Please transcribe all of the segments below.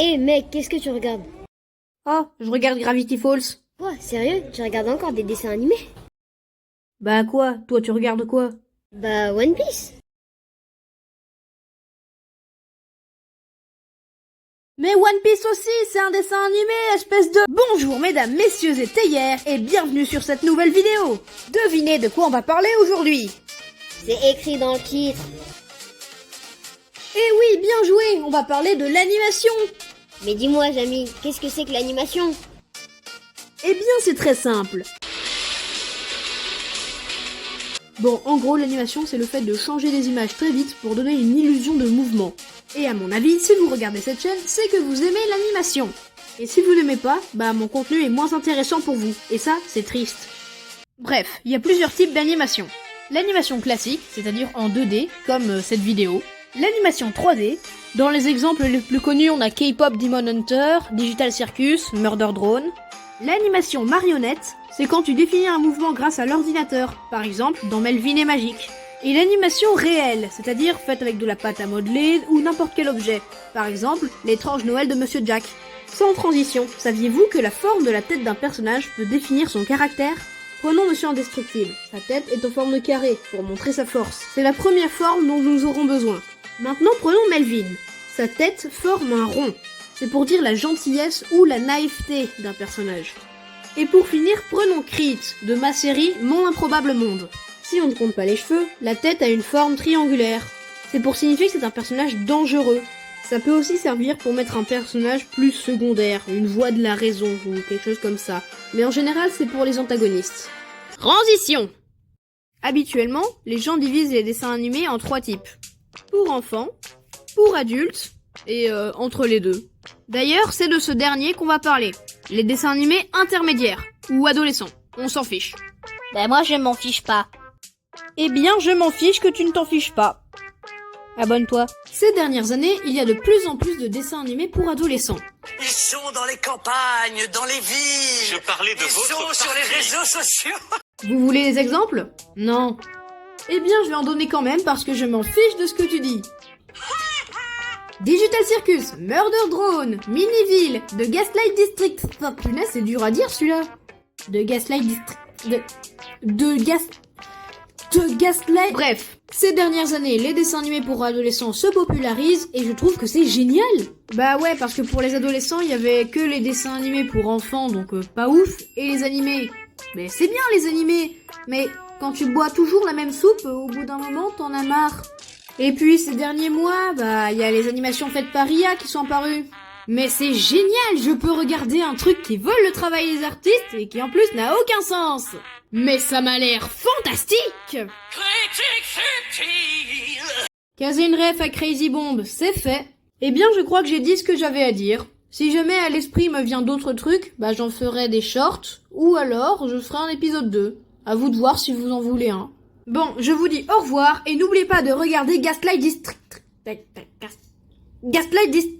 Eh mec, qu'est-ce que tu regardes? Oh, je regarde Gravity Falls. Quoi, sérieux? Tu regardes encore des dessins animés? Bah quoi? Toi, tu regardes quoi? Bah, One Piece. Mais One Piece aussi, c'est un dessin animé, espèce de... Bonjour mesdames, messieurs et théières, et bienvenue sur cette nouvelle vidéo. Devinez de quoi on va parler aujourd'hui? C'est écrit dans le titre. Eh oui, bien joué, on va parler de l'animation. Mais dis-moi, Jamy, qu'est-ce que c'est que l'animation? Eh bien, c'est très simple. Bon, en gros, l'animation, c'est le fait de changer des images très vite pour donner une illusion de mouvement. Et à mon avis, si vous regardez cette chaîne, c'est que vous aimez l'animation. Et si vous n'aimez pas, bah mon contenu est moins intéressant pour vous. Et ça, c'est triste. Bref, il y a plusieurs types d'animation. L'animation classique, c'est-à-dire en 2D, comme cette vidéo. L'animation 3D. Dans les exemples les plus connus, on a K-pop Demon Hunter, Digital Circus, Murder Drone. L'animation marionnette, c'est quand tu définis un mouvement grâce à l'ordinateur, par exemple dans Melvin et Magique. Et l'animation réelle, c'est-à-dire faite avec de la pâte à modeler ou n'importe quel objet, par exemple l'étrange Noël de Monsieur Jack. Sans transition, saviez-vous que la forme de la tête d'un personnage peut définir son caractère? Prenons Monsieur Indestructible, sa tête est en forme de carré, pour montrer sa force. C'est la première forme dont nous aurons besoin. Maintenant prenons Melvin, sa tête forme un rond. C'est pour dire la gentillesse ou la naïveté d'un personnage. Et pour finir, prenons Creed, de ma série Mon Improbable Monde. Si on ne compte pas les cheveux, la tête a une forme triangulaire. C'est pour signifier que c'est un personnage dangereux. Ça peut aussi servir pour mettre un personnage plus secondaire, une voix de la raison ou quelque chose comme ça. Mais en général, c'est pour les antagonistes. Transition! Habituellement, les gens divisent les dessins animés en 3 types. Pour enfants, pour adultes, et entre les deux. D'ailleurs, c'est de ce dernier qu'on va parler. Les dessins animés intermédiaires, ou adolescents. On s'en fiche. Bah moi, je m'en fiche pas. Eh bien, je m'en fiche que tu ne t'en fiches pas. Abonne-toi. Ces dernières années, il y a de plus en plus de dessins animés pour adolescents. Ils sont dans les campagnes, dans les villes. Je parlais de Ils votre sont sur partie. les réseaux sociaux. Vous voulez des exemples? Non. Eh bien, je vais en donner quand même parce que je m'en fiche de ce que tu dis. Digital Circus, Murder Drone, Miniville, The Gaslight District. Oh, punaise, c'est dur à dire celui-là. The Gaslight District. De Gaslight. Bref, ces dernières années, les dessins animés pour adolescents se popularisent et je trouve que c'est génial. Bah ouais, parce que pour les adolescents, il y avait que les dessins animés pour enfants, donc pas ouf, et les animés. Mais c'est bien les animés, mais quand tu bois toujours la même soupe, au bout d'un moment, t'en as marre. Et puis ces derniers mois, bah il y a les animations faites par IA qui sont apparues. Mais c'est génial, je peux regarder un truc qui vole le travail des artistes et qui en plus n'a aucun sens. Mais ça m'a l'air fantastique. Caser une ref à Crazy Bomb, c'est fait. Eh bien je crois que j'ai dit ce que j'avais à dire. Si jamais à l'esprit me vient d'autres trucs, bah j'en ferai des shorts, ou alors je ferai un épisode 2. À vous de voir si vous en voulez un. Bon, je vous dis au revoir et n'oubliez pas de regarder Gaslight District. Gaslight District.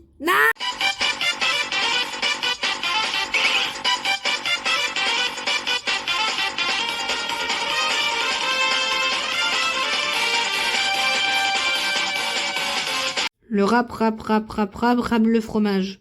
Le rap le fromage.